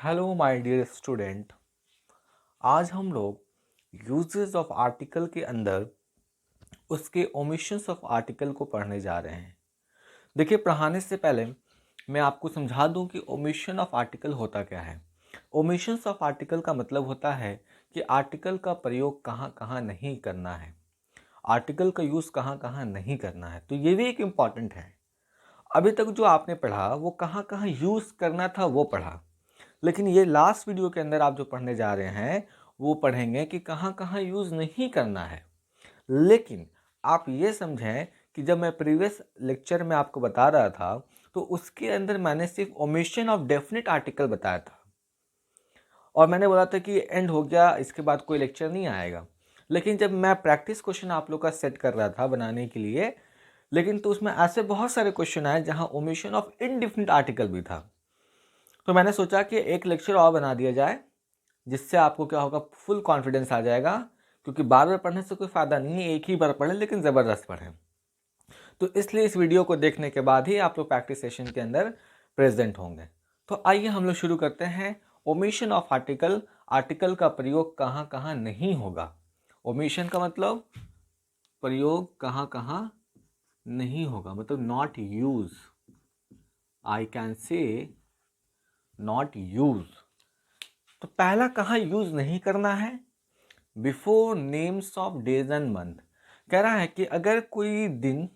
Hello my dear student. आज हम लोग यूजेस ऑफ आर्टिकल के अंदर उसके ओमिशंस ऑफ आर्टिकल को पढ़ने जा रहे हैं। देखिए, पढ़ाने से पहले मैं आपको समझा दूं कि ओमिशन ऑफ आर्टिकल होता क्या है। ओमिशंस ऑफ आर्टिकल का मतलब होता है कि आर्टिकल का प्रयोग कहाँ कहाँ नहीं करना है, आर्टिकल का यूज़ कहाँ कहाँ नहीं करना है। तो ये भी एक इम्पॉर्टेंट है। अभी तक जो आपने पढ़ा वो कहाँ कहाँ यूज़ करना था वो पढ़ा, लेकिन ये लास्ट वीडियो के अंदर आप जो पढ़ने जा रहे हैं वो पढ़ेंगे कि कहाँ कहाँ यूज़ नहीं करना है। लेकिन आप ये समझें कि जब मैं प्रीवियस लेक्चर में आपको बता रहा था तो उसके अंदर मैंने सिर्फ ओमिशन ऑफ डेफिनेट आर्टिकल बताया था और मैंने बोला था कि एंड हो गया, इसके बाद कोई लेक्चर नहीं आएगा। लेकिन जब मैं प्रैक्टिस क्वेश्चन आप लोग का सेट कर रहा था बनाने के लिए, लेकिन तो उसमें ऐसे बहुत सारे क्वेश्चन आए जहाँ ओमिशन ऑफ इनडेफिनिट आर्टिकल भी था। तो मैंने सोचा कि एक लेक्चर और बना दिया जाए, जिससे आपको क्या होगा, फुल कॉन्फिडेंस आ जाएगा। क्योंकि बार बार पढ़ने से कोई फ़ायदा नहीं है, एक ही बार पढ़ें लेकिन ज़बरदस्त पढ़ें। तो इसलिए इस वीडियो को देखने के बाद ही आप लोग प्रैक्टिस सेशन के अंदर प्रेजेंट होंगे। तो आइए हम लोग शुरू करते हैं। ओमिशन ऑफ आर्टिकल, आर्टिकल का प्रयोग कहाँ कहाँ नहीं होगा। ओमिशन का मतलब प्रयोग कहाँ कहाँ नहीं होगा, मतलब not use. I can say not use. तो पहला कहाँ यूज नहीं करना है, before names of days and month. कह रहा है कि अगर कोई दिन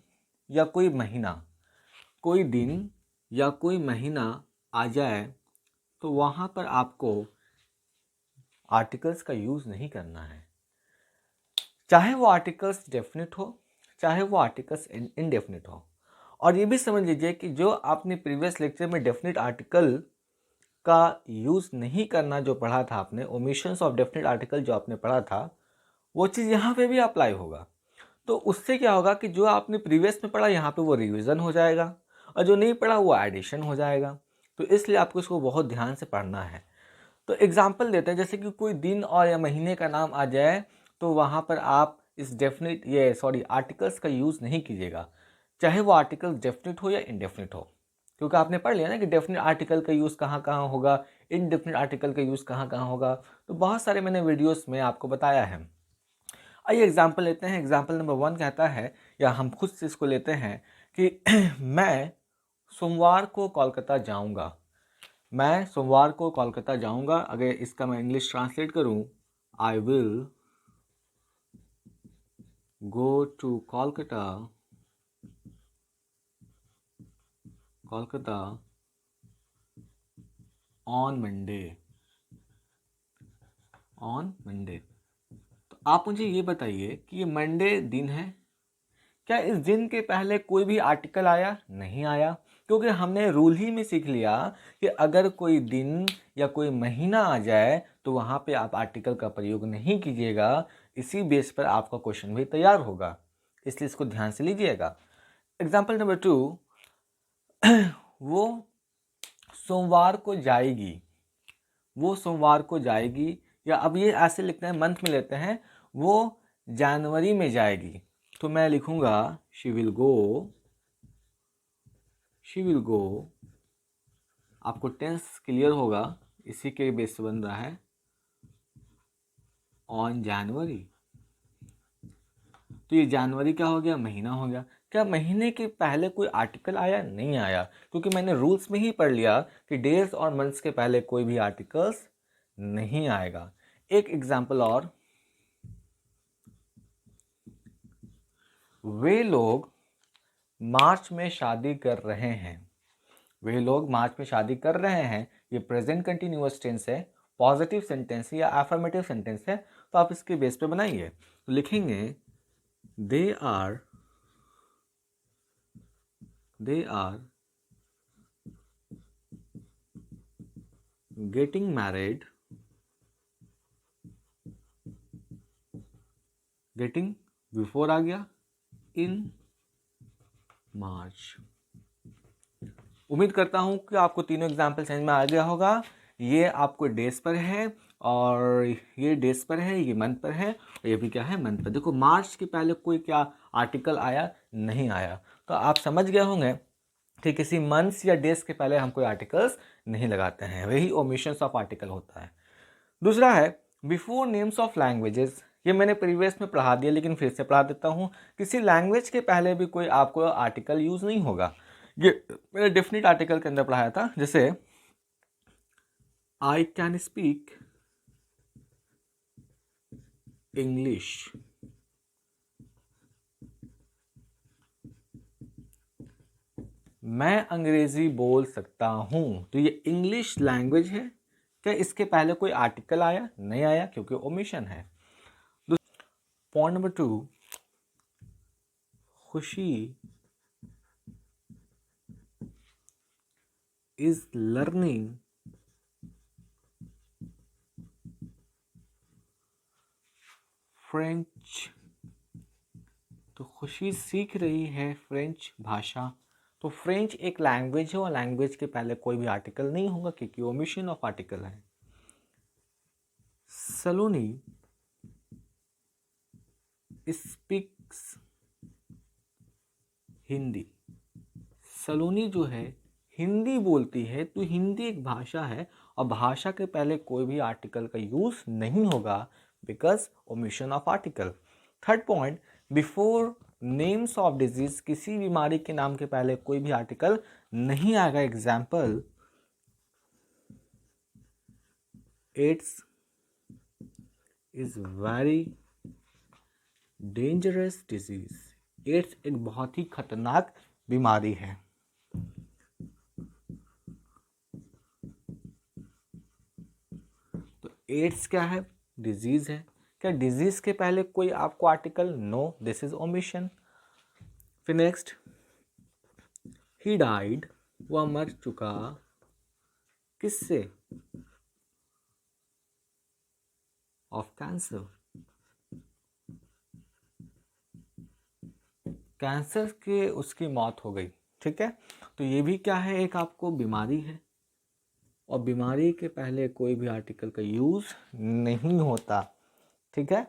या कोई महीना, कोई दिन या कोई महीना आ जाए तो वहाँ पर आपको आर्टिकल्स का यूज़ नहीं करना है। चाहे वो आर्टिकल्स डेफिनेट हो, चाहे वो आर्टिकल्स इनडेफिनेट हो। और ये भी समझ लीजिए कि जो आपने प्रीवियस लेक्चर में डेफिनेट आर्टिकल का यूज़ नहीं करना जो पढ़ा था आपने, ओमिशंस ऑफ डेफिनेट आर्टिकल जो आपने पढ़ा था, वो चीज़ यहाँ पे भी अप्लाई होगा। तो उससे क्या होगा कि जो आपने प्रीवियस में पढ़ा यहाँ पे वो रिवीजन हो जाएगा और जो नहीं पढ़ा वो एडिशन हो जाएगा। तो इसलिए आपको इसको बहुत ध्यान से पढ़ना है। तो एग्जाम्पल देते हैं, जैसे कि कोई दिन और या महीने का नाम आ जाए तो वहाँ पर आप इस डेफिनेट आर्टिकल्स का यूज़ नहीं कीजिएगा, चाहे वो आर्टिकल डेफिनेट हो या इनडेफिनेट हो। क्योंकि आपने पढ़ लिया ना कि डेफिनेट आर्टिकल का यूज़ कहाँ कहाँ होगा, इनडेफिनेट आर्टिकल का यूज़ कहाँ कहाँ होगा। तो बहुत सारे मैंने वीडियोस में आपको बताया है। आइए एग्जाम्पल लेते हैं। एग्जाम्पल नंबर 1 कहता है, या हम खुद से इसको लेते हैं कि मैं सोमवार को कोलकाता जाऊंगा। मैं सोमवार को कोलकाता जाऊंगा। अगर इसका मैं इंग्लिश ट्रांसलेट करूं, I will go to Kolkata, Kolkata on Monday, on Monday. तो आप मुझे ये बताइए कि ये मंडे दिन है, क्या इस दिन के पहले कोई भी आर्टिकल आया? नहीं आया। क्योंकि हमने रूल ही में सीख लिया कि अगर कोई दिन या कोई महीना आ जाए तो वहाँ पे आप आर्टिकल का प्रयोग नहीं कीजिएगा। इसी बेस पर आपका क्वेश्चन भी तैयार होगा, इसलिए इसको ध्यान से लीजिएगा। एग्जाम्पल नंबर 2, वो सोमवार को जाएगी, वो सोमवार को जाएगी। या अब ये ऐसे लिखते हैं, मंथ में लेते हैं, वो जनवरी में जाएगी। तो मैं लिखूंगा she will go, she will go. आपको टेंस क्लियर होगा, इसी के बेस से बन रहा है, ऑन जनवरी। तो ये जनवरी क्या हो गया? महीना हो गया। क्या महीने के पहले कोई आर्टिकल आया? नहीं आया, क्योंकि मैंने रूल्स में ही पढ़ लिया कि डेज और मंथ्स के पहले कोई भी आर्टिकल्स नहीं आएगा। एक एग्जाम्पल और, वे लोग मार्च में शादी कर रहे हैं। वे लोग मार्च में शादी कर रहे हैं, ये प्रेजेंट कंटिन्यूअस टेंस है, पॉजिटिव सेंटेंस है या अफर्मेटिव सेंटेंस है। तो आप इसके बेस पे बनाइए। तो लिखेंगे they are getting married, getting before आ गया, इन मार्च। उम्मीद करता हूँ कि आपको तीनों एग्जाम्पल समझ में आ गया होगा। ये आपको डेज पर है और ये डेज पर है, ये मंथ पर है और ये भी क्या है, मंथ पर। देखो, मार्च के पहले कोई क्या आर्टिकल आया? नहीं आया। तो आप समझ गए होंगे कि किसी मंथ्स या डेज के पहले हम कोई आर्टिकल्स नहीं लगाते हैं, वही ओमिशंस ऑफ आर्टिकल होता है। दूसरा है बिफोर नेम्स ऑफ लैंग्वेजेस। ये मैंने प्रीवियस में पढ़ा दिया लेकिन फिर से पढ़ा देता हूँ। किसी लैंग्वेज के पहले भी कोई आपको आर्टिकल यूज नहीं होगा। ये मैंने डेफिनेट आर्टिकल के अंदर पढ़ाया था, जैसे आई कैन स्पीक इंग्लिश, मैं अंग्रेजी बोल सकता हूं। तो ये इंग्लिश लैंग्वेज है। क्या इसके पहले कोई आर्टिकल आया? नहीं आया, क्योंकि ओमिशन है। पॉइंट नंबर 2, खुशी इज लर्निंग फ्रेंच। तो खुशी सीख रही है फ्रेंच भाषा। तो फ्रेंच एक लैंग्वेज है और लैंग्वेज के पहले कोई भी आर्टिकल नहीं होगा, क्योंकि ओमिशन ऑफ आर्टिकल है। सलोनी स्पीक्स हिंदी। सलोनी जो है हिंदी बोलती है। तो हिंदी एक भाषा है और भाषा के पहले कोई भी आर्टिकल का यूज नहीं होगा, because omission of article. Third point, before names of disease. किसी बीमारी के नाम के पहले कोई भी आर्टिकल नहीं आएगा। Example, AIDS is very dangerous disease. AIDS एक बहुत ही खतरनाक बीमारी है। तो एड्स क्या है? डिजीज है। क्या डिजीज के पहले कोई आपको article? No, this is omission. फिर नेक्स्ट, ही डाइड, वह मर चुका। किससे? Of cancer. कैंसर के उसकी मौत हो गई। ठीक है, तो ये भी क्या है? एक आपको बीमारी है और बीमारी के पहले कोई भी आर्टिकल का यूज नहीं होता। ठीक है,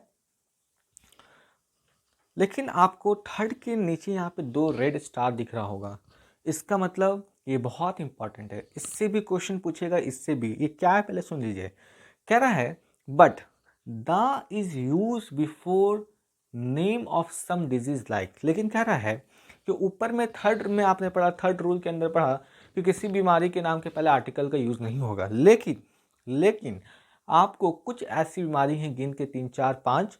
लेकिन आपको थर्ड के नीचे यहाँ पे 2 रेड स्टार दिख रहा होगा। इसका मतलब ये बहुत इंपॉर्टेंट है। इससे भी क्वेश्चन पूछेगा, इससे भी। ये क्या है पहले सुन लीजिए। कह रहा है but the is use before name of some disease like. लेकिन कह रहा है कि ऊपर में थर्ड में आपने पढ़ा, थर्ड रूल के अंदर पढ़ा कि किसी बीमारी के नाम के पहले आर्टिकल का यूज नहीं होगा। लेकिन आपको कुछ ऐसी बीमारी हैं गिन के 3, 4, 5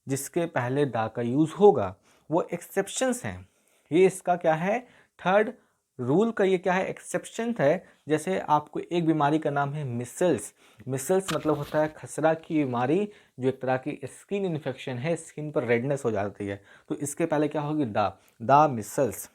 जिसके पहले दा का यूज होगा। वो एक्सेप्शंस हैं। ये इसका क्या है? थर्ड रूल का ये क्या है? एक्सेप्शन है। जैसे आपको एक बीमारी का नाम है मिसल्स। मिसल्स मतलब होता है खसरा की बीमारी, जो एक तरह की स्किन इन्फेक्शन है, स्किन पर रेडनेस हो जाती है। तो इसके पहले क्या होगी? दा मिसल्स।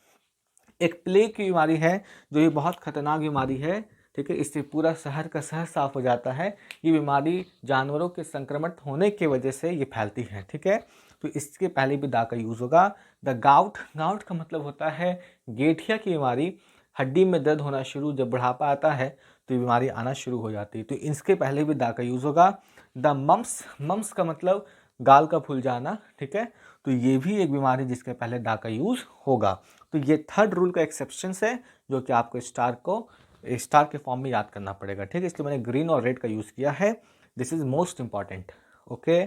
एक प्लेग की बीमारी है, जो ये बहुत खतरनाक बीमारी है। ठीक है, इससे पूरा शहर का शहर साफ हो जाता है। ये बीमारी जानवरों के संक्रमित होने की वजह से ये फैलती है। ठीक है, तो इसके पहले भी दा का यूज होगा। द गाउट, गाउट का मतलब होता है गेठिया की बीमारी। हड्डी में दर्द होना शुरू, जब बुढ़ापा आता है तो ये बीमारी आना शुरू हो जाती है। तो इसके पहले भी दा का यूज होगा। द मम्स, मम्स का मतलब गाल का फूल जाना। ठीक है, तो ये भी एक बीमारी जिसके पहले दा का यूज होगा। तो ये थर्ड रूल का एक्सेप्शन है, जो कि आपको स्टार के फॉर्म में याद करना पड़ेगा। ठीक है, इसलिए मैंने ग्रीन और रेड का यूज किया है। This is most important. Okay,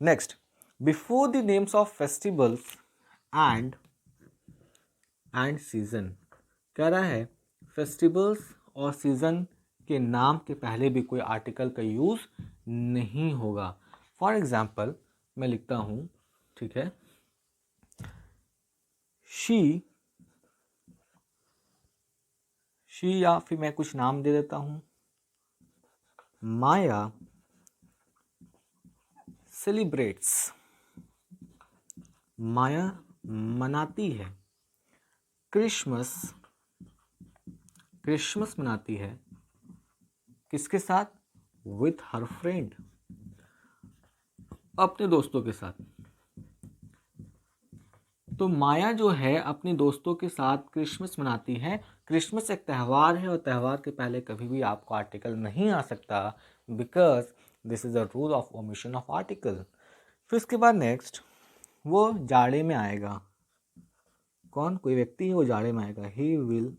next, before the names of festivals and season. कह रहा है फेस्टिवल्स और सीजन के नाम के पहले भी कोई आर्टिकल का यूज नहीं होगा। फॉर एग्जाम्पल मैं लिखता हूं, ठीक है, शी या फिर मैं कुछ नाम दे देता हूं, माया सेलिब्रेट्स। माया मनाती है। क्रिसमस, क्रिसमस मनाती है किसके साथ? विथ हर फ्रेंड, अपने दोस्तों के साथ। तो माया जो है अपने दोस्तों के साथ क्रिसमस मनाती है। क्रिसमस एक त्यौहार है और त्यौहार के पहले कभी भी आपको आर्टिकल नहीं आ सकता, because this is a rule of omission of article. फिर उसके बाद नेक्स्ट, वो जाड़े में आएगा। कौन? कोई व्यक्ति है, वो जाड़े में आएगा। He will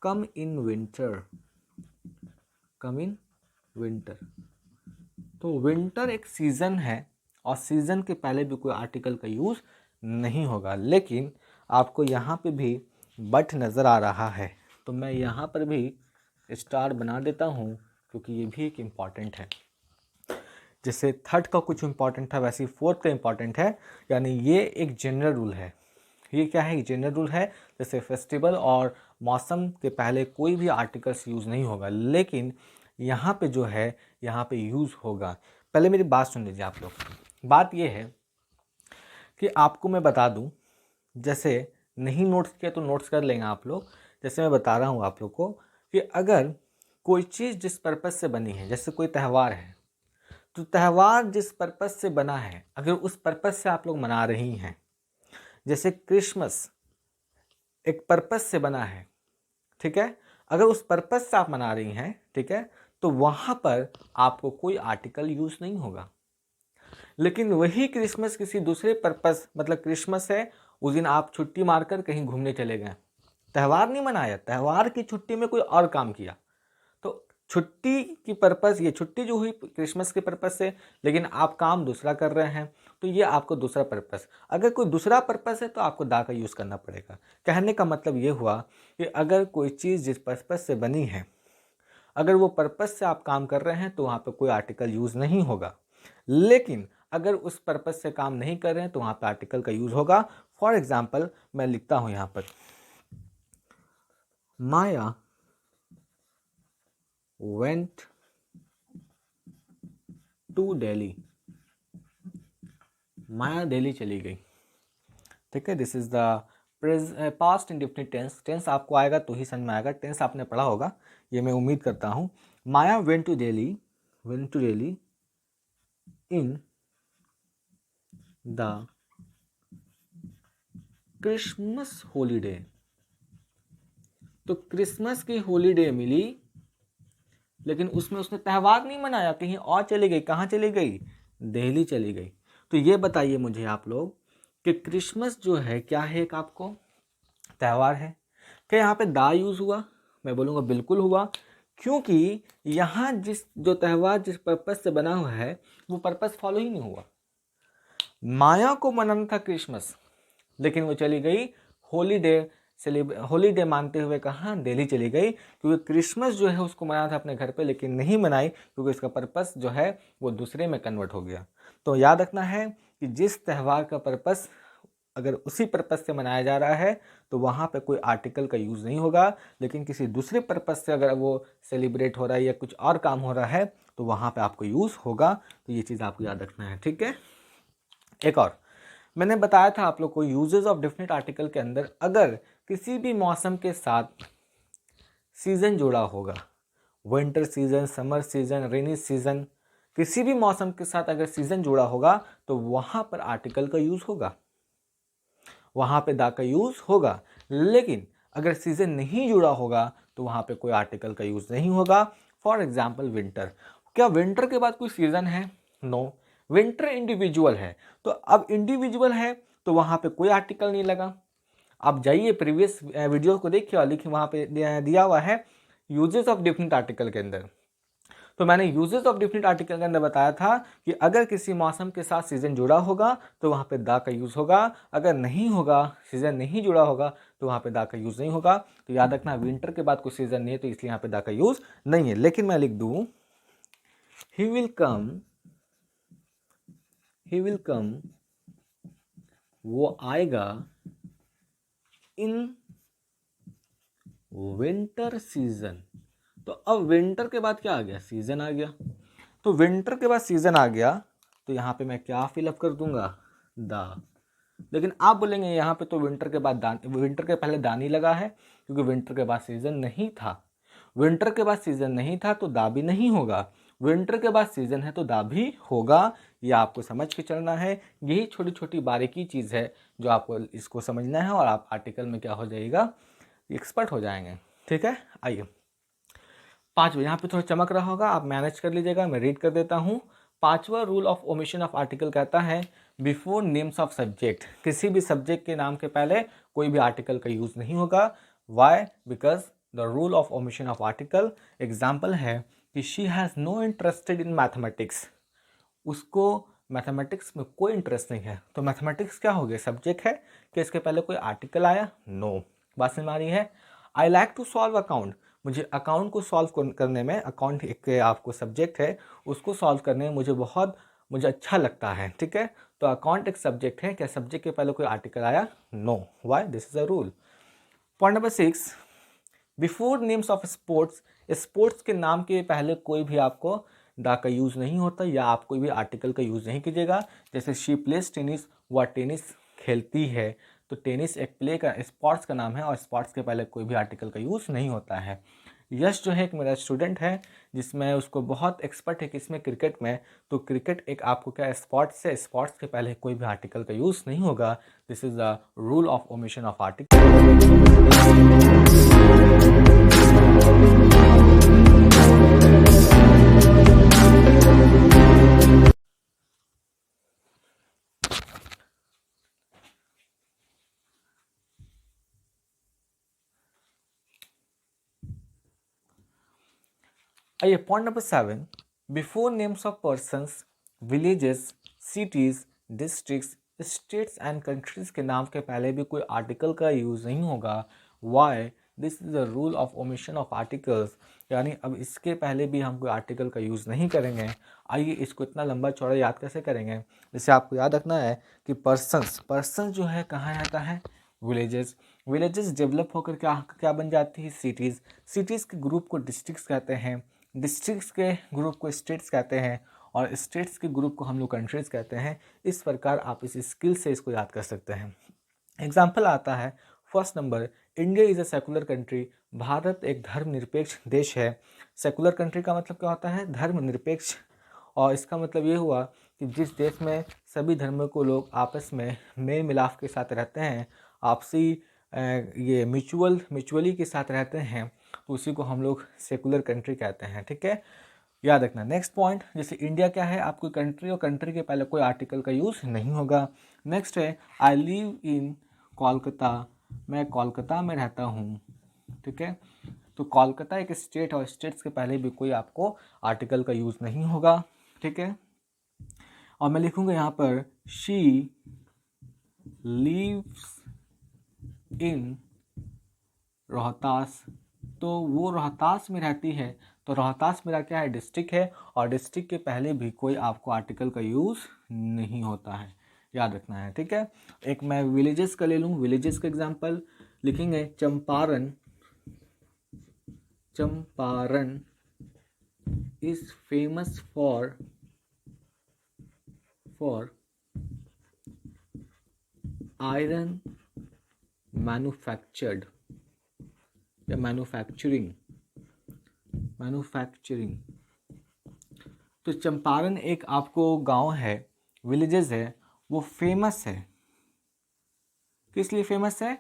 come in winter, come in winter. तो विंटर एक सीजन है और सीजन के पहले भी कोई आर्टिकल का यूज़ नहीं होगा, लेकिन आपको यहाँ पे भी बट नज़र आ रहा है, तो मैं यहाँ पर भी स्टार बना देता हूँ क्योंकि ये भी एक इम्पॉर्टेंट है। जैसे थर्ड का कुछ इम्पॉर्टेंट है वैसे फोर्थ का इम्पॉर्टेंट है, यानी ये एक जनरल रूल है। ये क्या है? जनरल रूल है। जैसे फेस्टिवल और मौसम के पहले कोई भी आर्टिकल्स यूज़ नहीं होगा, लेकिन यहाँ पे जो है यहाँ पे यूज़ होगा। पहले मेरी बात सुन लीजिए आप लोग। बात ये है कि आपको मैं बता दूं, जैसे नहीं नोट्स किया तो नोट्स कर लेंगे आप लोग। जैसे मैं बता रहा हूँ आप लोग को कि अगर कोई चीज़ जिस पर्पज़ से बनी है, जैसे कोई त्यौहार है, तो त्यौहार जिस पर्पज़ से बना है अगर उस पर्पज़ से आप लोग मना रही हैं, जैसे क्रिसमस एक पर्पज़ से बना है, ठीक है, अगर उस पर्पज़ से आप मना रही हैं, ठीक है, तो वहाँ पर आपको कोई आर्टिकल यूज़ नहीं होगा। लेकिन वही क्रिसमस किसी दूसरे पर्पज़, मतलब क्रिसमस है उस दिन आप छुट्टी मारकर कहीं घूमने चले गए, त्यौहार नहीं मनाया, त्यौहार की छुट्टी में कोई और काम किया, तो छुट्टी की पर्पज़, ये छुट्टी जो हुई क्रिसमस के पर्पज़ से, लेकिन आप काम दूसरा कर रहे हैं, तो ये आपको दूसरा पर्पज़। अगर कोई दूसरा पर्पज़ है तो आपको दा का यूज़ करना पड़ेगा। कहने का मतलब ये हुआ कि अगर कोई चीज़ जिस पर्पज़ से बनी है, अगर वो पर्पज़ से आप काम कर रहे हैं तो वहाँ पे कोई आर्टिकल यूज़ नहीं होगा। लेकिन अगर उस पर्पज़ से काम नहीं कर रहे हैं तो वहाँ पे आर्टिकल का यूज़ होगा। फॉर एग्जाम्पल मैं लिखता हूँ यहाँ पर, माया वेंट टू दिल्ली, माया दिल्ली चली गई, ठीक है। This is the past indefinite tense. Tense आपको आएगा तो ही समझ में आएगा, टेंस आपने पढ़ा होगा ये मैं उम्मीद करता हूँ। Maya went to Delhi, in the Christmas holiday. तो क्रिसमस की हॉलीडे मिली, लेकिन उसमें उसने त्यौहार नहीं मनाया, कहीं और चली गई। कहाँ चली गई? दिल्ली चली गई। तो ये बताइए मुझे आप लोग कि क्रिसमस जो है क्या है? एक आपको त्यौहार है क्या? यहाँ पे दा यूज़ हुआ? मैं बोलूँगा बिल्कुल हुआ, क्योंकि यहाँ जिस जो त्यौहार जिस पर्पज़ से बना हुआ है वो पर्पज़ फॉलो ही नहीं हुआ। माया को मनाना था क्रिसमस, लेकिन वो चली गई हॉलीडे मानते हुए कहाँ? दिल्ली चली गई, क्योंकि क्रिसमस जो है उसको मनाना था अपने घर पे, लेकिन नहीं मनाई क्योंकि इसका पर्पस जो है वो दूसरे में कन्वर्ट हो गया। तो याद रखना है कि जिस त्यौहार का पर्पस अगर उसी पर्पस से मनाया जा रहा है तो वहाँ पे कोई आर्टिकल का यूज़ नहीं होगा, लेकिन किसी दूसरे पर्पस से अगर वो सेलिब्रेट हो रहा है या कुछ और काम हो रहा है तो वहाँ पे आपको यूज़ होगा। तो ये चीज़ आपको याद रखना है, ठीक है। एक और मैंने बताया था आप लोग को, यूजेस ऑफ डेफिनेट आर्टिकल के अंदर अगर किसी भी मौसम के साथ सीज़न जुड़ा होगा, winter season, summer season, rainy season, किसी भी मौसम के साथ अगर सीज़न जुड़ा होगा तो वहाँ पर आर्टिकल का यूज़ होगा, वहाँ पे दा का यूज़ होगा। लेकिन अगर सीज़न नहीं जुड़ा होगा तो वहाँ पे कोई आर्टिकल का यूज़ नहीं होगा। For example winter. क्या विंटर के बाद कोई सीज़न है? नो, विंटर इंडिविजुअल है। तो अब इंडिविजुअल है तो वहाँ पे कोई आर्टिकल नहीं लगा। आप जाइए प्रीवियस वीडियो को देखिए और लिखिए, वहाँ पे दिया हुआ है यूजेस ऑफ डिफरेंट आर्टिकल के अंदर। तो मैंने यूजेस ऑफ डिफरेंट आर्टिकल के अंदर बताया था कि अगर किसी मौसम के साथ सीज़न जुड़ा होगा तो वहाँ पे दा का यूज़ होगा, अगर नहीं होगा, सीज़न नहीं जुड़ा होगा तो वहाँ पे दा का यूज़ नहीं होगा। तो याद रखना विंटर के बाद कोई सीज़न नहीं है तो इसलिए यहाँ पे दा का यूज़ नहीं है। लेकिन मैं लिख दूँ ही विल कम, वो आएगा इन विंटर सीजन। तो अब विंटर के बाद क्या आ गया? सीजन आ गया। तो विंटर के बाद सीजन आ गया तो यहाँ पे मैं क्या फिलअप कर दूंगा? दा। लेकिन आप बोलेंगे यहाँ पे तो विंटर के बाद विंटर के पहले दा नहीं लगा है, क्योंकि विंटर के बाद सीजन नहीं था। विंटर के बाद सीजन नहीं था तो दा भी नहीं होगा। विंटर के बाद सीजन है तो दा भी होगा। ये आपको समझ के चलना है। यही छोटी छोटी बारीकी चीज़ है जो आपको इसको समझना है और आप आर्टिकल में क्या हो जाएगा? एक्सपर्ट हो जाएंगे, ठीक है। आइए पांचवा, यहाँ पे थोड़ा चमक रहा होगा, आप मैनेज कर लीजिएगा, मैं रीड कर देता हूँ। पांचवा rule of omission of article कहता है बिफोर नेम्स ऑफ सब्जेक्ट, किसी भी सब्जेक्ट के नाम के पहले कोई भी आर्टिकल का यूज़ नहीं होगा। Why? Because the rule of omission of article. Example है कि she has no interested in mathematics, उसको मैथमेटिक्स में कोई इंटरेस्ट नहीं है। तो मैथमेटिक्स क्या हो गया, सब्जेक्ट है कि इसके पहले कोई आर्टिकल आया, नो। बात समझ में आ रही है। I like to solve account, मुझे अकाउंट को सॉल्व करने में, अकाउंट एक आपको सब्जेक्ट है, उसको सॉल्व करने में मुझे अच्छा लगता है, ठीक है। तो अकाउंट एक सब्जेक्ट है, क्या सब्जेक्ट के पहले कोई आर्टिकल आया, no. Why, this is a rule. Point number 6, before names of sports, sports के नाम के पहले कोई भी आपको दा का यूज़ नहीं होता, या आप कोई भी आर्टिकल का यूज़ नहीं कीजिएगा। जैसे शी प्लेस टेनिस, वह टेनिस खेलती है, तो टेनिस एक प्ले का, स्पोर्ट्स का नाम है, और स्पोर्ट्स के पहले कोई भी आर्टिकल का यूज़ नहीं होता है। यश जो है एक मेरा स्टूडेंट है, जिसमें उसको बहुत एक्सपर्ट है किसमें, क्रिकेट में। तो क्रिकेट एक आपको क्या, स्पोर्ट्स से, स्पोर्ट्स के पहले कोई भी आर्टिकल का यूज़ नहीं होगा। This is the rule of omission of article. आइए point number 7, before names of persons, villages, cities, districts, states and countries के नाम के पहले भी कोई आर्टिकल का यूज़ नहीं होगा। Why, this is the rule of omission of articles, यानी अब इसके पहले भी हम कोई आर्टिकल का यूज़ नहीं करेंगे। आइए इसको इतना लंबा चौड़ा याद कैसे करेंगे। जैसे आपको याद रखना है कि पर्सन्स जो है कहाँ आता है, विलेजेस। विलेजेस डेवलप होकर क्या क्या बन जाती है, सिटीज़। सिटीज़ के ग्रुप को डिस्ट्रिक्ट्स कहते हैं, डिस्ट्रिक्ट्स के ग्रुप को स्टेट्स कहते हैं, और स्टेट्स के ग्रुप को हम लोग कंट्रीज कहते हैं। इस प्रकार आप इस स्किल से इसको याद कर सकते हैं। एग्जाम्पल आता है, first number, India is a secular country, Bharat एक धर्मनिरपेक्ष देश है। सेकुलर कंट्री का मतलब क्या होता है, धर्मनिरपेक्ष। और इसका मतलब ये हुआ कि जिस देश में सभी धर्मों को लोग आपस में मेल मिलाप के साथ रहते हैं, आपसी ये म्यूचुअली के साथ रहते हैं, तो उसी को हम लोग सेकुलर कंट्री कहते हैं, ठीक है। याद रखना। नेक्स्ट पॉइंट, जैसे इंडिया क्या है, आपको कंट्री और कंट्री के पहले कोई आर्टिकल का यूज़ नहीं होगा। नेक्स्ट है, आई लिव इन कोलकाता, मैं कोलकाता में रहता हूँ, ठीक है। तो कोलकाता एक स्टेट, और स्टेट्स के पहले भी कोई आपको आर्टिकल का यूज़ नहीं होगा, ठीक है। और मैं लिखूँगा यहाँ पर, शी लिव्स इन रोहतास, तो वो रोहतास में रहती है। तो रोहतास मेरा क्या है, डिस्ट्रिक्ट है, और डिस्ट्रिक्ट के पहले भी कोई आपको आर्टिकल का यूज़ नहीं होता है, याद रखना है, ठीक है। एक मैं विलेजेस का ले लूँ, विलेजेस का एग्जांपल लिखेंगे, Champaran, Champaran is famous for iron manufactured, या मैन्युफैक्चरिंग। तो चंपारण एक आपको गांव है, विलेजेस है, वो फेमस है। किस लिए फेमस है,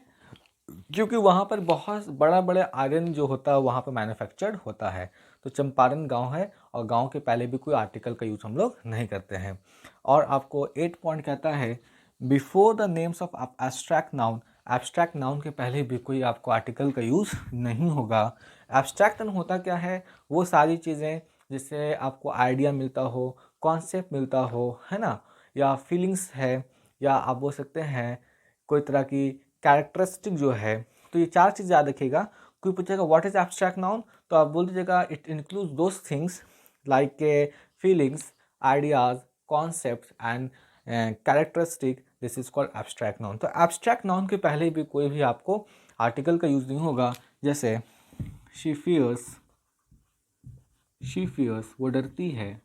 क्योंकि वहाँ पर बहुत बड़ा बड़ा आयरन जो होता है वहाँ पर मैन्युफैक्चर्ड होता है। तो चंपारण गांव है, और गांव के पहले भी कोई आर्टिकल का यूज़ हम लोग नहीं करते हैं। और आपको 8 पॉइंट कहता है, before the names of abstract noun, abstract noun के पहले भी कोई आपको आर्टिकल का यूज़ नहीं होगा। एब्स्ट्रैक्ट नाउन होता क्या है, वो सारी चीज़ें जिससे आपको आइडिया मिलता हो, कॉन्सेप्ट मिलता हो, है ना, या फीलिंग्स है, या आप बोल सकते हैं कोई तरह की कैरेक्टरिस्टिक जो है। तो ये 4 चीज़ याद रखिएगा। कोई पूछेगा व्हाट इज एब्स्ट्रैक्ट नाउन, तो आप बोल दीजिएगा it includes those things like feelings, ideas, concept and characteristic, this is called abstract noun. तो एब्स्ट्रैक्ट नाउन के पहले भी कोई भी आपको आर्टिकल का यूज़ नहीं होगा। जैसे शी फियर्स, वो डरती है,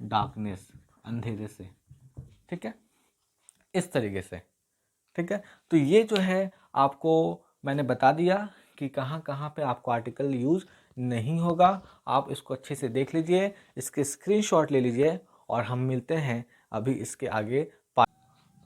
डार्कनेस, अंधेरे से, ठीक है, इस तरीके से, ठीक है। तो ये जो है आपको मैंने बता दिया कि कहाँ कहाँ पे आपको आर्टिकल यूज़ नहीं होगा। आप इसको अच्छे से देख लीजिए, इसके स्क्रीनशॉट ले लीजिए, और हम मिलते हैं अभी इसके आगे।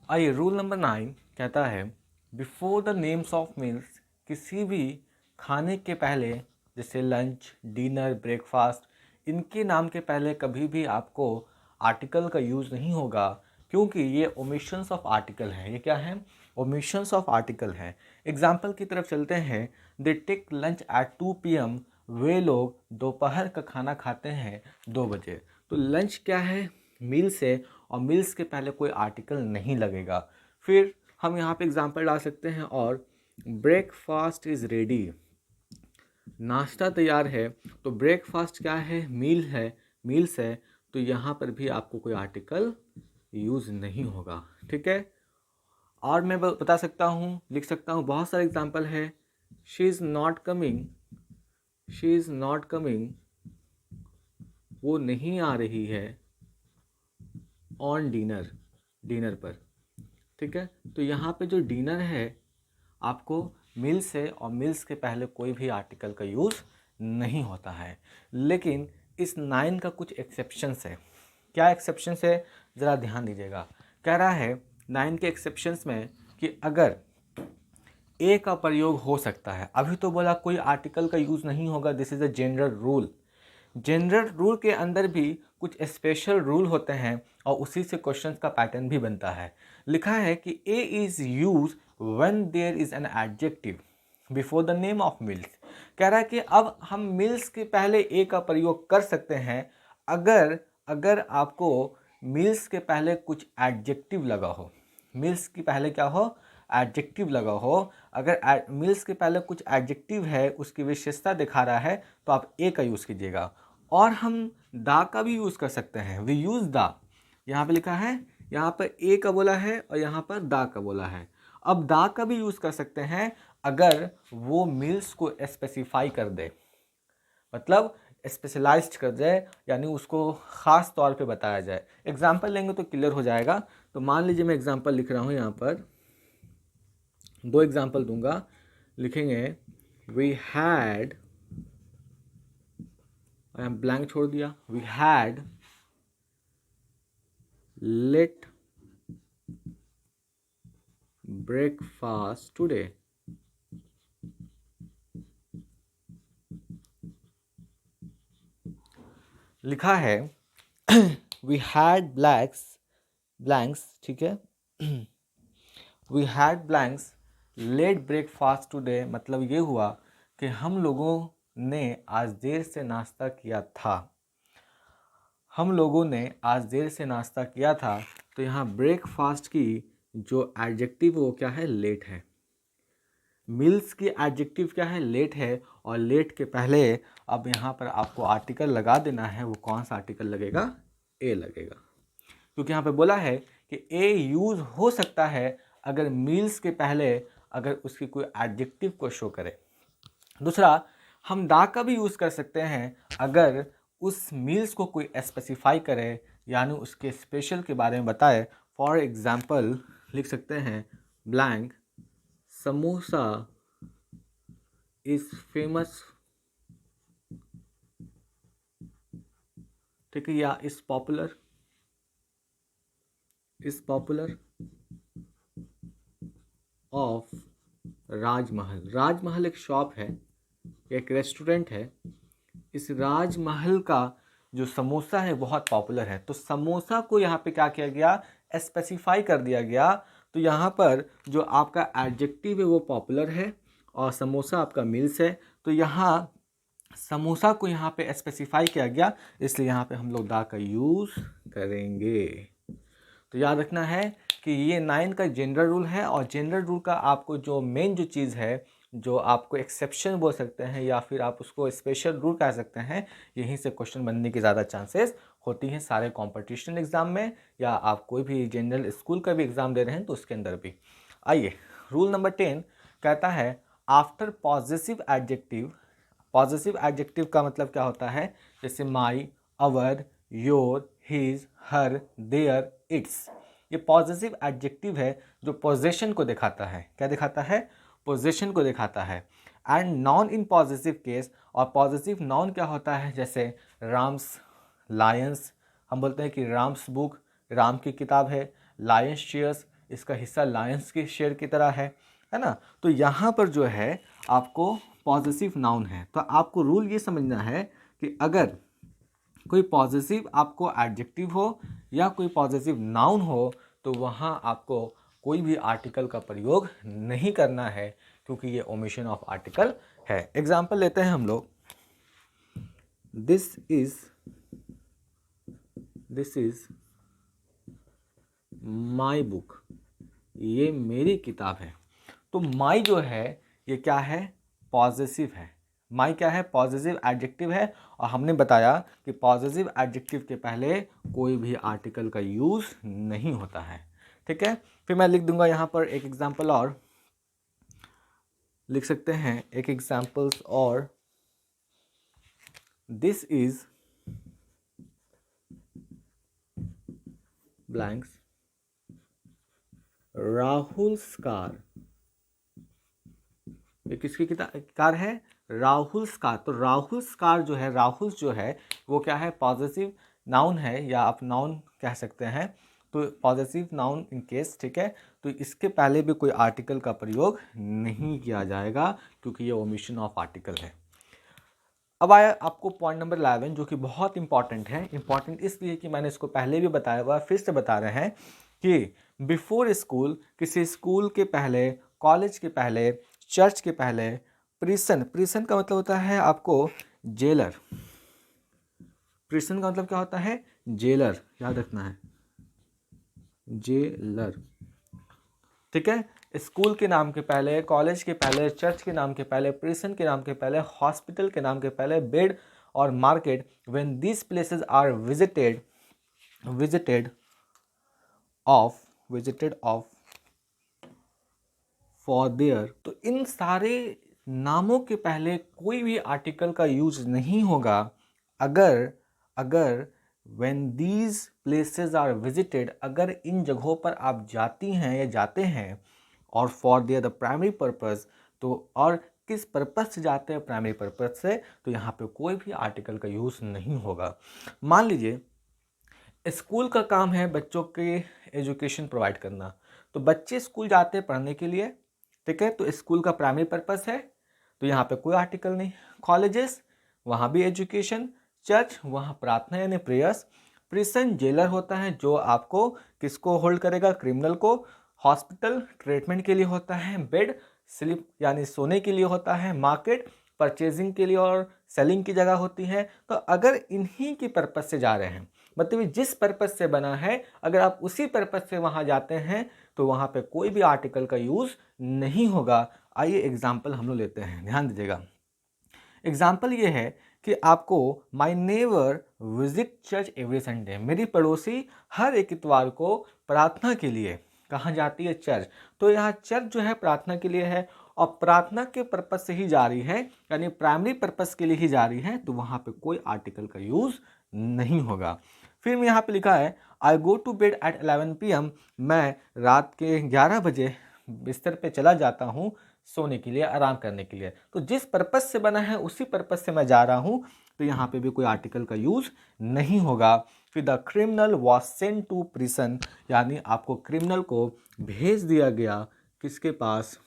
आइए, रूल नंबर 9 कहता है, before the names of meals, किसी भी खाने के पहले, जैसे लंच, डिनर, ब्रेकफास्ट, इनके नाम के पहले कभी भी आपको आर्टिकल का यूज़ नहीं होगा, क्योंकि ये ओमिशंस ऑफ आर्टिकल है। ये क्या है, ओमिशंस ऑफ आर्टिकल है। एग्जाम्पल की तरफ चलते हैं। They take lunch at 2 PM, वे लोग दोपहर का खाना खाते हैं 2 बजे। तो लंच क्या है, मील्स है, और मील्स के पहले कोई आर्टिकल नहीं लगेगा। फिर हम यहाँ पे एग्जाम्पल डाल सकते हैं, और ब्रेकफास्ट इज़ रेडी, नाश्ता तैयार है। तो ब्रेकफास्ट क्या है, मील है, मील्स है, तो यहाँ पर भी आपको कोई आर्टिकल यूज़ नहीं होगा। ठीक है, और मैं बता सकता हूँ, लिख सकता हूँ, बहुत सारे एग्जाम्पल है। She is not coming, she is not coming, वो नहीं आ रही है ऑन डिनर, डिनर पर। ठीक है, तो यहाँ पे जो डिनर है आपको मिल्स है, और मिल्स के पहले कोई भी आर्टिकल का यूज़ नहीं होता है। लेकिन इस 9 का कुछ एक्सेप्शंस है। क्या एक्सेप्शंस है, ज़रा ध्यान दीजिएगा। कह रहा है 9 के एक्सेप्शंस में कि अगर ए का प्रयोग हो सकता है, अभी तो बोला कोई आर्टिकल का यूज़ नहीं होगा, this is a general rule. General rule के अंदर भी कुछ स्पेशल रूल होते हैं, और उसी से क्वेश्चन का पैटर्न भी बनता है। लिखा है कि a is use when there is an adjective before the name of meals. कह रहा है कि अब हम मिल्स के पहले ए का प्रयोग कर सकते हैं अगर अगर आपको मिल्स के पहले कुछ एडजेक्टिव लगा हो। मिल्स के पहले क्या हो, एडजेक्टिव लगा हो। अगर मिल्स के पहले कुछ एडजेक्टिव है, उसकी विशेषता दिखा रहा है, तो आप ए का यूज़ कीजिएगा। और हम दा का भी यूज़ कर सकते हैं, वी यूज़ दा। यहाँ पे लिखा है, यहाँ पर ए का बोला है और यहाँ पर दा का बोला है। अब दा का भी यूज़ कर सकते हैं अगर वो मिल्स को स्पेसिफाई कर दे, मतलब स्पेशलाइज्ड कर जाए, यानी उसको ख़ास तौर पे बताया जाए। एग्जाम्पल लेंगे तो क्लियर हो जाएगा। तो मान लीजिए मैं एग्जाम्पल लिख रहा हूँ, यहाँ पर 2 एग्जाम्पल दूंगा। लिखेंगे वी हैड, ब्लैंक छोड़ दिया, we had late breakfast today. लिखा है वी हैड ब्लैंक्स, ठीक है, we had blanks late breakfast today, मतलब ये हुआ कि हम लोगों ने आज देर से नाश्ता किया था। हम लोगों ने आज देर से नाश्ता किया था। तो यहाँ ब्रेकफास्ट की जो एडजेक्टिव वो क्या है, लेट है। मिल्स की एडजेक्टिव क्या है, लेट है। और लेट के पहले अब यहाँ पर आपको आर्टिकल लगा देना है। वो कौन सा आर्टिकल लगेगा, ए लगेगा, क्योंकि यहाँ पे बोला है कि ए यूज़ हो सकता है अगर मील्स के पहले अगर उसकी कोई एडजेक्टिव को शो करे। दूसरा, हम दा का भी यूज़ कर सकते हैं अगर उस मील्स को कोई स्पेसिफाई करे, यानी उसके स्पेशल के बारे में बताए। फॉर एग्जाम्पल लिख सकते हैं ब्लैंक समोसा इज़ फेमस, ठीक है, या इज़ पॉपुलर ऑफ राजमहल। राजमहल एक शॉप है, एक रेस्टोरेंट है। इस राजमहल का जो समोसा है बहुत पॉपुलर है। तो समोसा को यहाँ पे क्या किया गया, स्पेसिफाई कर दिया गया। तो यहाँ पर जो आपका एडजेक्टिव है वो पॉपुलर है, और समोसा आपका मिल्स है। तो यहाँ समोसा को यहाँ पे स्पेसिफाई किया गया, इसलिए यहाँ पे हम लोग दा का यूज़ करेंगे। तो याद रखना है कि ये 9 का जनरल रूल है, और जनरल रूल का आपको जो मेन जो चीज़ है, जो आपको एक्सेप्शन बोल सकते हैं या फिर आप उसको स्पेशल रूल कह सकते हैं, यहीं से क्वेश्चन बनने की ज़्यादा चांसेस होती हैं सारे कॉम्पिटिशन एग्ज़ाम में, या आप कोई भी जनरल स्कूल का भी एग्ज़ाम दे रहे हैं तो उसके अंदर भी। आइए, रूल नंबर 10 कहता है after possessive adjective. Possessive adjective का मतलब क्या होता है, जैसे my, our, your, his, her, their, its. ये पॉजेसिव एडजेक्टिव है जो पोजेशन को दिखाता है। क्या दिखाता है, पोजेशन को दिखाता है। And non in possessive case, और पॉजेसिव नॉन क्या होता है, जैसे राम्स, लायंस। हम बोलते हैं कि राम्स बुक, राम की किताब है। लायंस शेयर्स, इसका हिस्सा लायंस के शेयर की तरह है ना। तो यहाँ पर जो है आपको पॉजेसिव नाउन है। तो आपको रूल ये समझना है कि अगर कोई पॉजेसिव आपको एडजेक्टिव हो या कोई पॉजेसिव नाउन हो, तो वहाँ आपको कोई भी आर्टिकल का प्रयोग नहीं करना है, क्योंकि ये ओमिशन ऑफ आर्टिकल है। एग्जाम्पल लेते हैं हम लोग, दिस इज माई बुक, ये मेरी किताब है। तो माई जो है ये क्या है, पॉजेसिव है। माई क्या है, पॉजेसिव एडजेक्टिव है, और हमने बताया कि पॉजेसिव एडजेक्टिव के पहले कोई भी आर्टिकल का यूज नहीं होता है। ठीक है, फिर मैं लिख दूंगा यहाँ पर एक एग्जाम्पल और लिख सकते हैं, एक एग्जाम्पल्स और, this is blanks Rahul's car. ये किसकी कार है, राहुल्स कार। तो राहुल्स कार जो है, राहुल्स जो है वो क्या है, पॉजेसिव नाउन है, या आप नाउन कह सकते हैं। तो पॉजेसिव नाउन इन केस, ठीक है, तो इसके पहले भी कोई आर्टिकल का प्रयोग नहीं किया जाएगा क्योंकि ये ओमिशन ऑफ आर्टिकल है। अब आया आपको पॉइंट नंबर 11 जो कि बहुत इंपॉर्टेंट है। इंपॉर्टेंट इसलिए कि मैंने इसको पहले भी बताया हुआ, फिर से बता रहे हैं कि बिफोर स्कूल, किसी स्कूल के पहले, कॉलेज के पहले, चर्च के पहले, प्रिसन, प्रिसन का मतलब होता है आपको जेलर, प्रिसन का मतलब क्या होता है, जेलर, याद रखना है, जेलर। ठीक है, स्कूल के नाम के पहले, कॉलेज के पहले, चर्च के नाम के पहले, प्रिसन के नाम के पहले, हॉस्पिटल के नाम के पहले, बेड और market, when these places are visited of for there. तो इन सारे नामों के पहले कोई भी आर्टिकल का यूज नहीं होगा अगर when these places are visited, अगर इन जगहों पर आप जाती हैं या जाते हैं, और for their the primary purpose, तो और किस पर्पस से जाते हैं, प्राइमरी पर्पस से, तो यहाँ पे कोई भी आर्टिकल का यूज नहीं होगा। मान लीजिए स्कूल का काम है बच्चों के एजुकेशन प्रोवाइड करना, तो बच्चे स्कूल जाते हैं पढ़ने के लिए, ठीक है, तो स्कूल का प्राइमरी पर्पस है, तो यहाँ पे कोई आर्टिकल नहीं। कॉलेजेस, वहाँ भी एजुकेशन। चर्च, वहाँ प्रार्थना यानी प्रेयर्स। प्रिसन, जेलर होता है जो आपको किसको होल्ड करेगा, क्रिमिनल को। हॉस्पिटल, ट्रीटमेंट के लिए होता है। बेड, स्लीप यानी सोने के लिए होता है। मार्केट, परचेजिंग के लिए और सेलिंग की जगह होती है। तो अगर इन्हीं की पर्पस से जा रहे हैं, मतलब जिस पर्पस से बना है, अगर आप उसी पर्पस से वहाँ जाते हैं, तो वहाँ पे कोई भी आर्टिकल का यूज़ नहीं होगा। आइए एग्जाम्पल हम लोग लेते हैं, ध्यान दीजिएगा। एग्जाम्पल ये है कि आपको my neighbour visit church every Sunday, मेरी पड़ोसी हर एक इतवार को प्रार्थना के लिए कहाँ जाती है, चर्च। तो यहाँ चर्च जो है प्रार्थना के लिए है, और प्रार्थना के पर्पस से ही जा रही है, यानी प्राइमरी पर्पस के लिए ही जा रही है, तो वहाँ पे कोई आर्टिकल का यूज़ नहीं होगा। फिर मैं यहाँ पे लिखा है I go to bed at 11 PM, मैं रात के 11 बजे बिस्तर पे चला जाता हूँ सोने के लिए, आराम करने के लिए। तो जिस पर्पस से बना है उसी पर्पस से मैं जा रहा हूँ, तो यहाँ पे भी कोई आर्टिकल का यूज नहीं होगा। फिर the criminal was sent to prison, यानी आपको क्रिमिनल को भेज दिया गया किसके पास,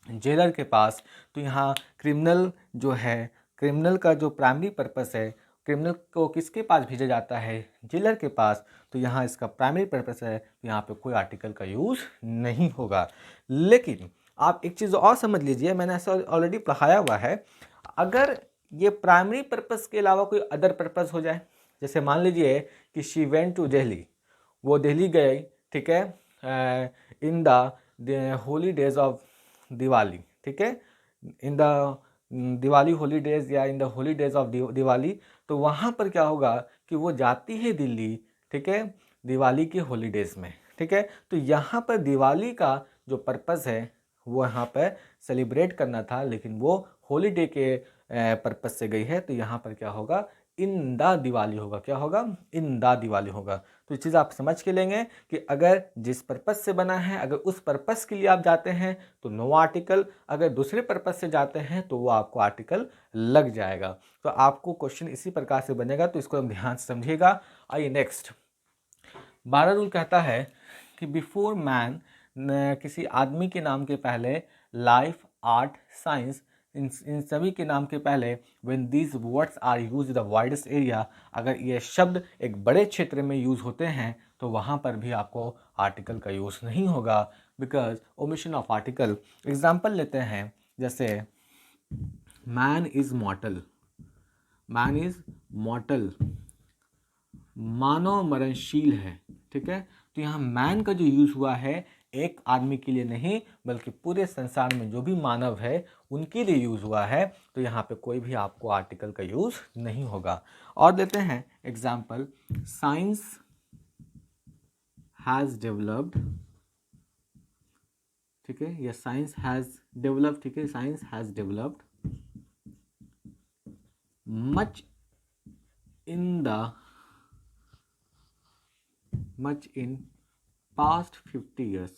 जेलर के पास। तो यहाँ क्रिमिनल जो है, क्रिमिनल का जो प्राइमरी पर्पस है, क्रिमिनल को किसके पास भेजा जाता है, जेलर के पास, तो यहाँ इसका प्राइमरी पर्पस है, तो यहाँ पे कोई आर्टिकल का यूज़ नहीं होगा। लेकिन आप एक चीज़ और समझ लीजिए, मैंने ऐसा ऑलरेडी पढ़ाया हुआ है, अगर ये प्राइमरी पर्पस के अलावा कोई अदर पर्पस हो जाए, जैसे मान लीजिए कि शी वेंट टू दिल्ली, वो दिल्ली गई, ठीक है, in the Holi days of Diwali, ठीक है, इन द दिवाली हॉलीडेज या in the holidays of Diwali, तो वहाँ पर क्या होगा कि वो जाती है दिल्ली, ठीक है, दिवाली के हॉलीडेज में, ठीक है। तो यहाँ पर दिवाली का जो पर्पस है वो यहाँ पर सेलिब्रेट करना था, लेकिन वो हॉलीडे के पर्पस से गई है, तो यहाँ पर क्या होगा, इन द दिवाली होगा। क्या होगा, इन द दिवाली होगा। तो ये चीज़ आप समझ के लेंगे कि अगर जिस पर्पस से बना है, अगर उस पर्पस के लिए आप जाते हैं तो नो आर्टिकल, अगर दूसरे पर्पस से जाते हैं तो वो आपको आर्टिकल लग जाएगा। तो आपको क्वेश्चन इसी प्रकार से बनेगा, तो इसको हम ध्यान से समझिएगा। आइए नेक्स्ट, 12 रूल कहता है कि बिफोर मैन, किसी आदमी के नाम के पहले लाइफ, आर्ट, साइंस, इन सभी के नाम के पहले when these words are use in the widest area, अगर ये शब्द एक बड़े क्षेत्र में यूज़ होते हैं तो वहाँ पर भी आपको आर्टिकल का यूज़ नहीं होगा। Because omission of article. Example लेते हैं, जैसे man is mortal, man is mortal, मानव मरणशील है, ठीक है। तो यहाँ मैन का जो यूज हुआ है एक आदमी के लिए नहीं बल्कि पूरे संसार में जो भी मानव है उनके लिए यूज हुआ है, तो यहाँ पे कोई भी आपको आर्टिकल का यूज नहीं होगा। और देते हैं एग्जाम्पल, साइंस हैज डेवलप्ड, ठीक है, या साइंस हैज डेवलप्ड, ठीक है, science has developed much in past 50 years,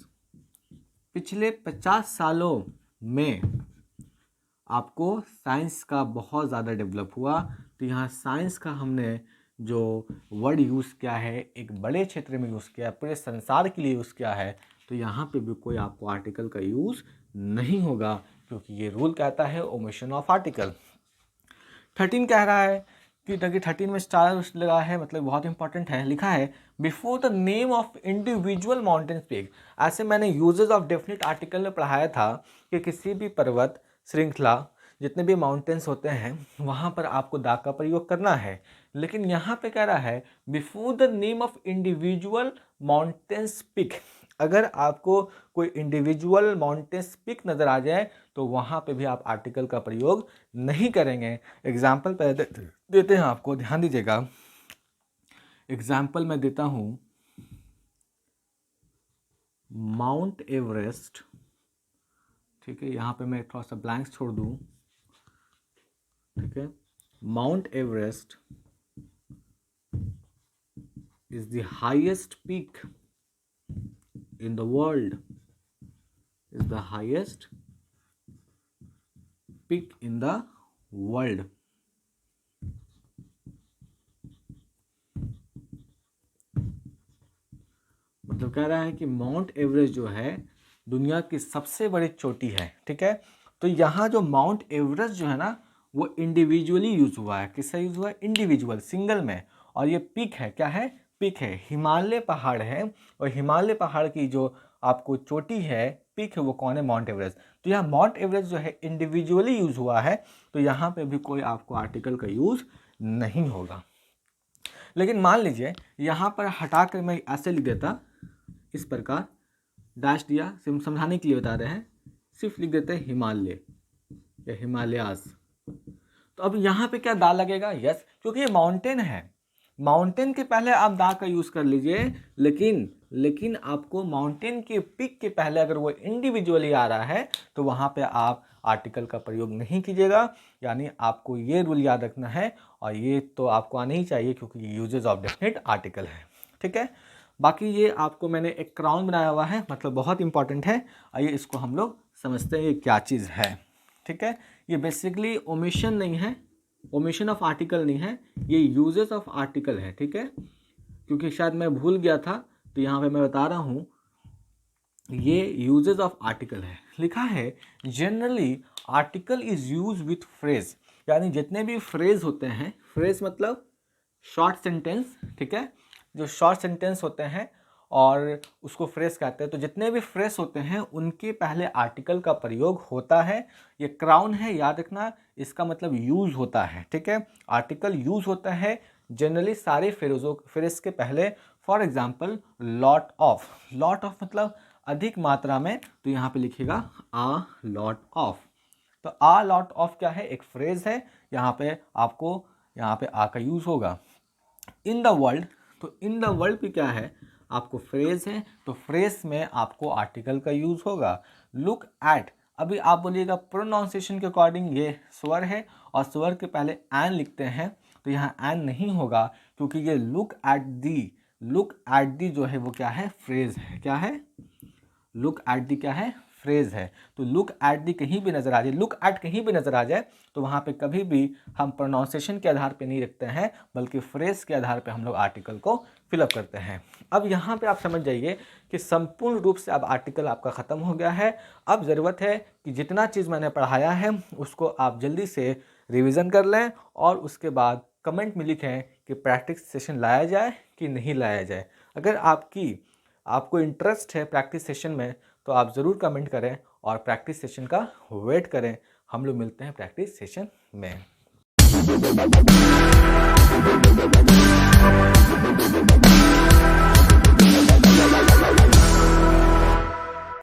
पिछले 50 सालों में आपको साइंस का बहुत ज़्यादा डेवलप हुआ। तो यहाँ साइंस का हमने जो वर्ड यूज़ किया है एक बड़े क्षेत्र में यूज़ किया है, पूरे संसार के लिए यूज़ किया है, तो यहाँ पे भी कोई आपको आर्टिकल का यूज़ नहीं होगा, क्योंकि ये रूल कहता है ओमिशन ऑफ आर्टिकल। 13 कह रहा है कि 13 में स्टार लगा है, मतलब बहुत इंपॉर्टेंट है, लिखा है before the name of individual mountain peak. ऐसे मैंने यूजेस ऑफ डेफिनेट आर्टिकल में पढ़ाया था कि किसी भी पर्वत श्रृंखला जितने भी माउंटेन्स होते हैं वहाँ पर आपको दा का प्रयोग करना है, लेकिन यहाँ पे कह रहा है before the name of individual mountains peak. अगर आपको कोई इंडिविजुअल माउंटेन्स पीक नज़र आ जाए तो वहाँ पे भी आप आर्टिकल का प्रयोग नहीं करेंगे। एग्जाम्पल पहले देते हैं आपको, ध्यान दीजिएगा। एग्जाम्पल मैं देता हूँ, माउंट एवरेस्ट, ठीक है, यहाँ पे मैं थोड़ा सा ब्लैंक्स छोड़ दूँ, ठीक है, mount Everest is the highest peak in the world, is the highest peak in the world. मतलब कह रहा है कि माउंट एवरेस्ट जो है दुनिया की सबसे बड़ी चोटी है, ठीक है। तो यहाँ जो माउंट एवरेस्ट जो है ना वो इंडिविजुअली यूज हुआ है। किससे यूज हुआ है? इंडिविजुअल, सिंगल में। और ये पीक है, क्या है? पीक है, हिमालय पहाड़ है। और हिमालय पहाड़ की जो आपको चोटी है, पीक है, वो कौन है? Mount Everest. तो यहाँ माउंट एवरेस्ट जो है इंडिविजुअली यूज हुआ है, तो यहाँ पे भी कोई आपको आर्टिकल का यूज नहीं होगा। लेकिन मान लीजिए यहाँ पर हटा कर मैं ऐसे लिख देता, इस प्रकार डैश दिया, समझाने के लिए बता रहे हैं, सिर्फ लिख देते हैं हिमालय या हिमालयास। तो अब यहाँ पे क्या दा लगेगा? यस, क्योंकि ये माउंटेन है, माउंटेन के पहले आप दा का यूज कर लीजिए, लेकिन आपको माउंटेन के पिक के पहले अगर वो इंडिविजुअली आ रहा है तो वहाँ पे आप आर्टिकल का प्रयोग नहीं कीजिएगा। यानी आपको ये रूल याद रखना है, और ये तो आपको आना ही चाहिए क्योंकि ये यूजेस ऑफ डेफिनेट आर्टिकल है, ठीक है। बाकी ये आपको मैंने एक क्राउन बनाया हुआ है, मतलब बहुत इंपॉर्टेंट है। आइए इसको हम लोग समझते हैं ये क्या चीज़ है, ठीक है। ये बेसिकली ओमिशन नहीं है, ओमिशन ऑफ आर्टिकल नहीं है, ये यूजेस ऑफ आर्टिकल है, ठीक है। क्योंकि शायद मैं भूल गया था, तो यहाँ पे मैं बता रहा हूँ, ये यूजेस ऑफ आर्टिकल है। लिखा है generally article is use with phrase, यानी जितने भी फ्रेज होते हैं, फ्रेज मतलब शॉर्ट सेंटेंस, ठीक है, जो शॉर्ट सेंटेंस होते हैं और उसको फ्रेज कहते हैं, तो जितने भी फ्रेज होते हैं उनके पहले आर्टिकल का प्रयोग होता है। ये क्राउन है, याद रखना, इसका मतलब यूज होता है, ठीक है। आर्टिकल यूज होता है जनरली सारे फ्रेज के पहले। For example lot of, lot of मतलब अधिक मात्रा में, तो यहाँ पे लिखिएगा आ लॉट ऑफ। तो आ लॉट ऑफ क्या है? एक फ्रेज है, यहाँ पे आपको यहाँ पे आ का यूज होगा। इन द वर्ल्ड, तो इन द वर्ल्ड भी क्या है? आपको फ्रेज है, तो फ्रेज में आपको आर्टिकल का यूज होगा। लुक एट, अभी आप बोलिएगा प्रोनाउंसिएशन के अकॉर्डिंग ये स्वर है और स्वर के पहले एन लिखते हैं, तो यहाँ एन नहीं होगा क्योंकि ये look at the, look at the जो है वो क्या है? फ्रेज है। क्या है? लुक एट दी क्या है? फ्रेज है। तो लुक एट दी कहीं भी नजर आ जाए, लुक एट कहीं भी नजर आ जाए, तो वहाँ पे कभी भी हम प्रोनाउंसिएशन के आधार पे नहीं रखते हैं, बल्कि फ्रेज के आधार पे हम लोग आर्टिकल को फिलअप करते हैं। अब यहाँ पे आप समझ जाइए कि संपूर्ण रूप से अब आर्टिकल आपका ख़त्म हो गया है। अब ज़रूरत है कि जितना चीज़ मैंने पढ़ाया है उसको आप जल्दी से रिविज़न कर लें और उसके बाद कमेंट में लिखें कि प्रैक्टिस सेशन लाया जाए कि नहीं लाया जाए। अगर आपको इंटरेस्ट है प्रैक्टिस सेशन में, तो आप ज़रूर कमेंट करें और प्रैक्टिस सेशन का वेट करें। हम लोग मिलते हैं प्रैक्टिस सेशन में।